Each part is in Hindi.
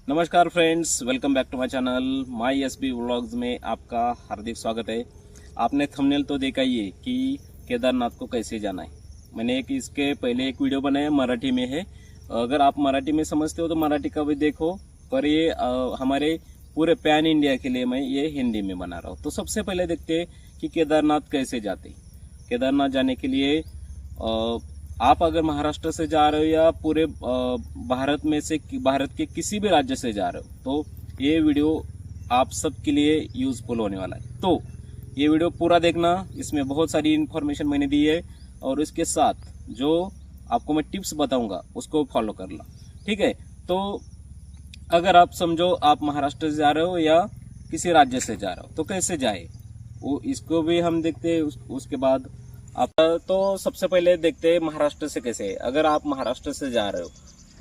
नमस्कार friends, welcome back to my channel my S B vlogs में आपका हार्दिक स्वागत है। आपने थंबनेल तो देखा ही है कि केदारनाथ को कैसे जाना है। मैंने इसके पहले एक वीडियो बनाया, मराठी में है। अगर आप मराठी में समझते हो तो मराठी का भी देखो, पर ये हमारे पूरे पैन इंडिया के लिए मैं ये हिंदी में बना रहा हूँ। तो सबसे पहले देखते हैं कि केदारनाथ कैसे जाते। केदारनाथ जाने के लिए आप अगर महाराष्ट्र से जा रहे हो या पूरे भारत में से भारत के किसी भी राज्य से जा रहे हो तो ये वीडियो आप सबके लिए यूजफुल होने वाला है। तो ये वीडियो पूरा देखना, इसमें बहुत सारी इन्फॉर्मेशन मैंने दी है और इसके साथ जो आपको मैं टिप्स बताऊंगा उसको फॉलो करना, ठीक है। तो अगर आप समझो आप महाराष्ट्र से जा रहे हो या किसी राज्य से जा रहे हो तो कैसे जाए वो इसको भी हम देखते हैं। उसके बाद आप तो सबसे पहले देखते हैं महाराष्ट्र से कैसे। अगर आप महाराष्ट्र से जा रहे हो,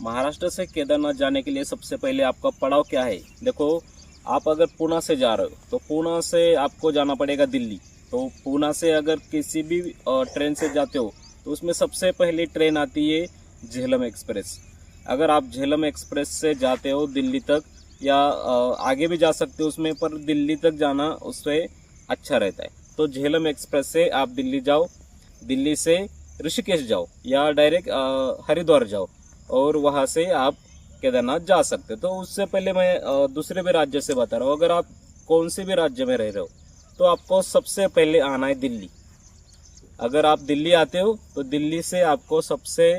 महाराष्ट्र से केदारनाथ जाने के लिए सबसे पहले आपका पड़ाव क्या है। देखो, आप अगर पुणे से जा रहे हो तो पुणे से आपको जाना पड़ेगा दिल्ली। तो पुणे से अगर किसी भी ट्रेन से जाते हो तो उसमें सबसे पहली ट्रेन आती है झेलम एक्सप्रेस। अगर आप झेलम एक्सप्रेस से जाते हो दिल्ली तक या आगे भी जा सकते हो उसमें, पर दिल्ली तक जाना उससे अच्छा रहता है। तो झेलम एक्सप्रेस से आप दिल्ली जाओ, दिल्ली से ऋषिकेश जाओ या डायरेक्ट हरिद्वार जाओ और वहाँ से आप केदारनाथ जा सकते हो। तो उससे पहले मैं दूसरे भी राज्य से बता रहा हूँ। अगर आप कौन से भी राज्य में रह रहे हो तो आपको सबसे पहले आना है दिल्ली। अगर आप दिल्ली आते हो तो दिल्ली से आपको सबसे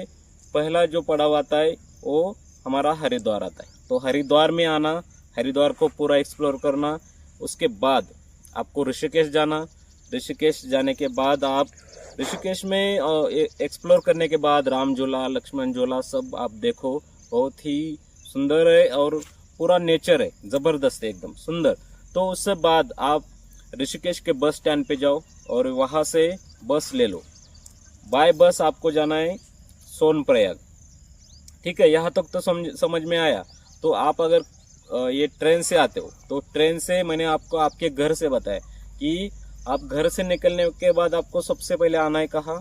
पहला जो पड़ाव आता है वो हमारा हरिद्वार आता है। तो हरिद्वार में आना, हरिद्वार को पूरा एक्सप्लोर करना। उसके बाद आपको ऋषिकेश जाना। ऋषिकेश जाने के बाद आप ऋषिकेश में एक्सप्लोर करने के बाद राम झूला, लक्ष्मण झूला सब आप देखो। बहुत ही सुंदर है और पूरा नेचर है, ज़बरदस्त है, एकदम सुंदर। तो उससे बाद आप ऋषिकेश के बस स्टैंड पे जाओ और वहाँ से बस ले लो। बाय बस आपको जाना है सोनप्रयाग, ठीक है। यहाँ तक तो समझ में आया। तो आप अगर ये ट्रेन से आते हो तो ट्रेन से मैंने आपको आपके घर से बताया कि आप घर से निकलने के बाद आपको सबसे पहले आना है कहाँ,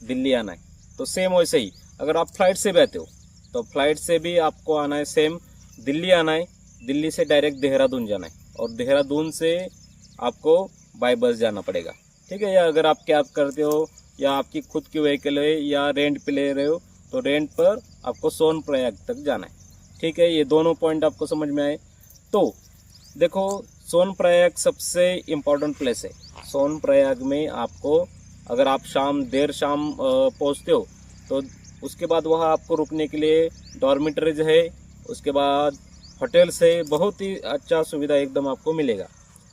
दिल्ली आना है। तो सेम वैसे ही अगर आप फ्लाइट से भी आते हो तो फ्लाइट से भी आपको आना है सेम दिल्ली आना है। दिल्ली से डायरेक्ट देहरादून जाना है और देहरादून से आपको बाय बस जाना पड़ेगा, ठीक है। या अगर आप कैब करते हो या आपकी खुद की व्हीकल है या रेंट पे ले रहे हो तो रेंट पर आपको सोनप्रयाग तक जाना है, ठीक है। ये दोनों पॉइंट आपको समझ में आए। तो देखो, सोनप्रयाग सबसे इम्पोर्टेंट प्लेस है। सोनप्रयाग में आपको अगर आप देर शाम पहुंचते हो तो उसके बाद वहाँ आपको रुकने के लिए डॉर्मिटरीज है। उसके बाद होटल से बहुत ही अच्छा सुविधा एकदम आपको मिलेगा।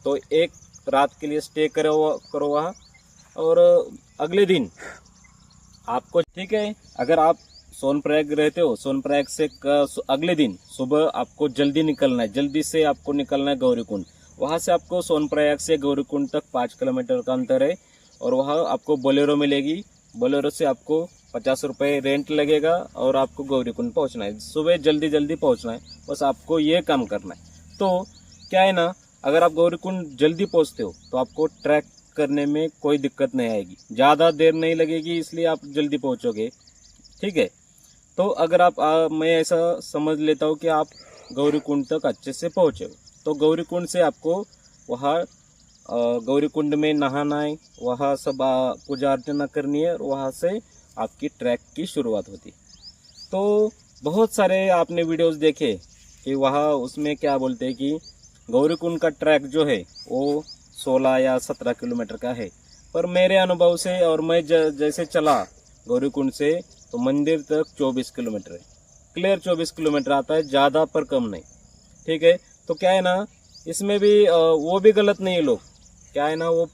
तो एक रात के लिए स्टे करो वहाँ और अगले दिन आपको, ठीक है। अगर आप सोनप्रयाग रहते हो, सोनप्रयाग से अगले दिन सुबह आपको जल्दी निकलना है, जल्दी से आपको निकलना है गौरीकुंड। वहाँ से आपको सोनप्रयाग से गौरीकुंड तक 5 किलोमीटर का अंतर है और वहाँ आपको बोलेरो मिलेगी। बोलेरो से आपको 50 रुपये रेंट लगेगा और आपको गौरीकुंड पहुँचना है। सुबह जल्दी पहुँचना है, बस आपको ये काम करना है। तो क्या है ना, अगर आप गौरीकुंड जल्दी पहुँचते हो तो आपको ट्रैक करने में कोई दिक्कत नहीं आएगी, ज़्यादा देर नहीं लगेगी, इसलिए आप जल्दी पहुँचोगे, ठीक है। तो अगर आप मैं ऐसा समझ लेता हूँ कि आप गौरीकुंड तक अच्छे से पहुँचे हो तो गौरीकुंड से आपको वहाँ गौरीकुंड में नहाना है, वहाँ सब पूजा अर्चना करनी है और वहाँ से आपकी ट्रैक की शुरुआत होती। तो बहुत सारे आपने वीडियोस देखे कि वहाँ उसमें क्या बोलते हैं कि गौरीकुंड का ट्रैक जो है वो 16 या 17 किलोमीटर का है, पर मेरे अनुभव से और मैं जैसे चला गौरीकुंड से तो मंदिर तक 24 किलोमीटर है। क्लियर 24 किलोमीटर आता है, ज़्यादा पर कम नहीं, ठीक है। तो क्या है ना, इसमें भी वो भी गलत नहीं है लोग। क्या है ना, वो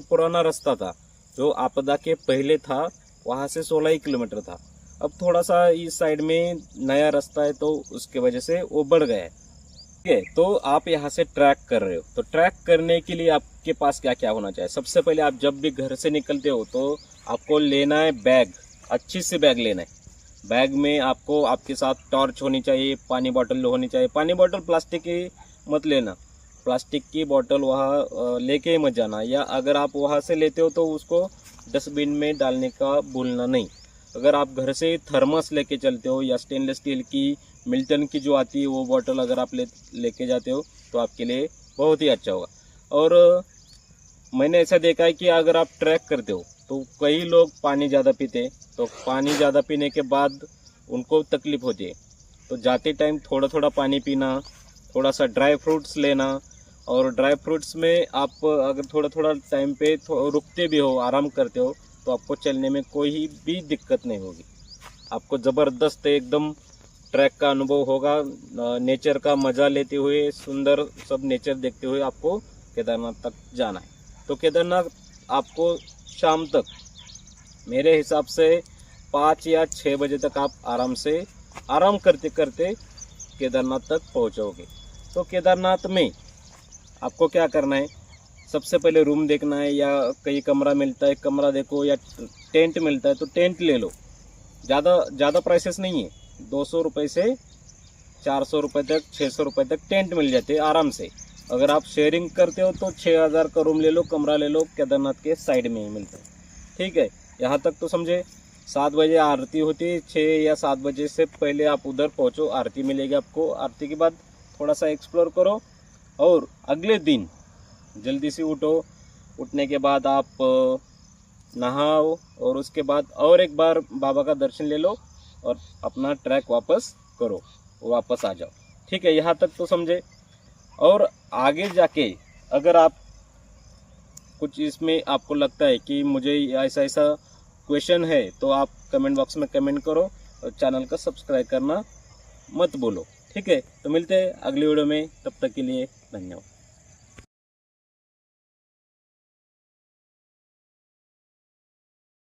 पुराना रास्ता था जो आपदा के पहले था, वहाँ से 16 ही किलोमीटर था। अब थोड़ा सा इस साइड में नया रास्ता है तो उसके वजह से वो बढ़ गया है, ठीक है। तो आप यहाँ से ट्रैक कर रहे हो तो ट्रैक करने के लिए आपके पास क्या क्या होना चाहिए। सबसे पहले आप जब भी घर से निकलते हो तो आपको लेना है बैग, अच्छी सी बैग लेना है। बैग में आपको आपके साथ टॉर्च होनी चाहिए, पानी बोतल होनी चाहिए। पानी बोतल प्लास्टिक की मत लेना, प्लास्टिक की बोतल वहाँ लेके ही मत जाना, या अगर आप वहाँ से लेते हो तो उसको डस्टबिन में डालने का भूलना नहीं। अगर आप घर से थर्मस लेके चलते हो या स्टेनलेस स्टील की मिल्टन की जो आती है वो बॉटल अगर आप लेके जाते हो तो आपके लिए बहुत ही अच्छा होगा। और मैंने ऐसा देखा है कि अगर आप ट्रैक करते हो तो कई लोग पानी ज़्यादा पीते हैं, तो पानी ज़्यादा पीने के बाद उनको तकलीफ होती है। तो जाते टाइम थोड़ा थोड़ा पानी पीना, थोड़ा सा ड्राई फ्रूट्स लेना, और ड्राई फ्रूट्स में आप अगर थोड़ा थोड़ा टाइम पे रुकते भी हो, आराम करते हो, तो आपको चलने में कोई भी दिक्कत नहीं होगी। आपको ज़बरदस्त एकदम ट्रैक का अनुभव होगा। नेचर का मज़ा लेते हुए, सुंदर सब नेचर देखते हुए आपको केदारनाथ तक जाना है। तो केदारनाथ आपको शाम तक मेरे हिसाब से 5 या 6 बजे तक आप आराम करते करते केदारनाथ तक पहुंचोगे। तो केदारनाथ में आपको क्या करना है, सबसे पहले रूम देखना है, या कहीं कमरा मिलता है कमरा देखो, या टेंट मिलता है तो टेंट ले लो। ज़्यादा प्राइसेस नहीं है, 200 रुपये से 400 रुपये तक, 600 रुपये तक टेंट मिल जाते हैं आराम से। अगर आप शेयरिंग करते हो तो 6000 का रूम ले लो, कमरा ले लो, केदारनाथ के साइड में ही मिलता है। ठीक है, यहाँ तक तो समझे। 7 बजे आरती होती है, 6 या 7 बजे से पहले आप उधर पहुँचो, आरती मिलेगी आपको। आरती के बाद थोड़ा सा एक्सप्लोर करो, और अगले दिन जल्दी से उठो। उठने के बाद आप नहाओ, और उसके बाद और एक बार बाबा का दर्शन ले लो, और अपना ट्रैक वापस करो, वापस आ जाओ। ठीक है, यहाँ तक तो समझे। और आगे जाके अगर आप कुछ इसमें आपको लगता है कि मुझे ऐसा क्वेश्चन है, तो आप कमेंट बॉक्स में कमेंट करो, और चैनल का सब्सक्राइब करना मत भूलो। ठीक है, तो मिलते हैं अगली वीडियो में, तब तक के लिए धन्यवाद।